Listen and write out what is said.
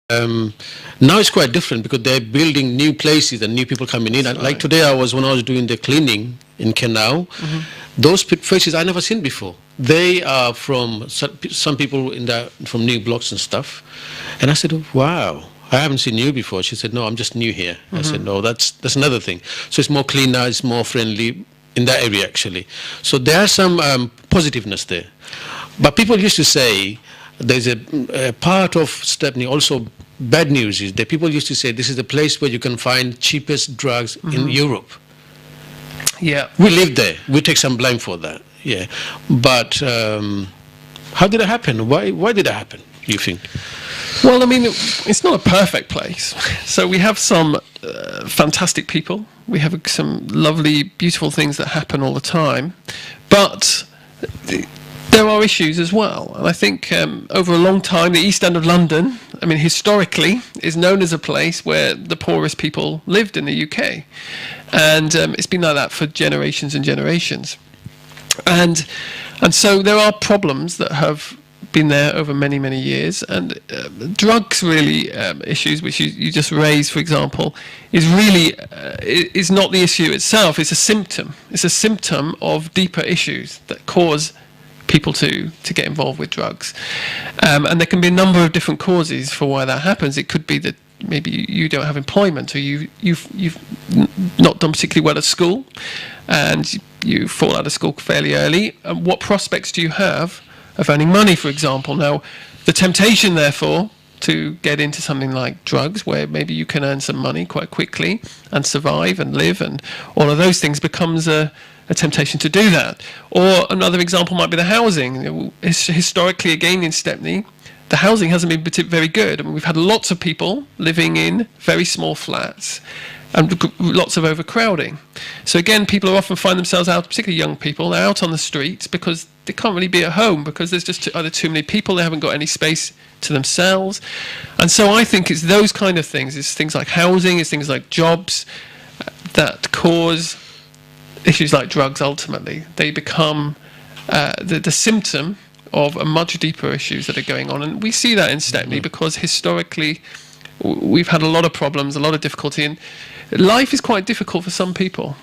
Um, Now it's quite different because they're building new places and new people coming in. And Right. like today, when I was doing the cleaning in Kenau, those faces I never seen before. They are from some people from new blocks and stuff. And I said, wow, I haven't seen you before. She said, no, I'm just new here. I said, no, that's another thing. So it's more cleaner, it's more friendly in that area actually. So there's some positiveness there. But people used to say there's a part of Stepney also. Bad news is that people used to say this is the place where you can find cheapest drugs in Europe. Yeah. We live there. We take some blame for that. Yeah, but how did it happen? Why did it happen? You think? Well, I mean, it's not a perfect place. So we have some fantastic people. We have some lovely, beautiful things that happen all the time. But there are issues as well. And I think over a long time, the East End of London, I mean, historically, is known as a place where the poorest people lived in the UK. And it's been like that for generations and generations. And so there are problems that have been there over many, many years. And drugs really issues, which you just raised, for example, is really is not the issue itself. It's a symptom. It's a symptom of deeper issues that cause people to get involved with drugs. And there can be a number of different causes for why that happens. It could be that maybe you don't have employment, or you've not done particularly well at school, and you fall out of school fairly early. And what prospects do you have of earning money, for example? Now, the temptation, therefore, to get into something like drugs, where maybe you can earn some money quite quickly and survive and live, and all of those things, becomes a temptation to do that. Or another example might be the housing. Historically, again, in Stepney, the housing hasn't been very good. I mean, we've had lots of people living in very small flats and lots of overcrowding. So again, people often find themselves out, particularly young people, they're out on the streets because they can't really be at home because there's just either too many people, they haven't got any space to themselves. And so I think it's those kind of things. It's things like housing, it's things like jobs that cause issues like drugs. Ultimately, they become the symptom of a much deeper issues that are going on. And we see that in Stepney because historically we've had a lot of problems, a lot of difficulty, and life is quite difficult for some people.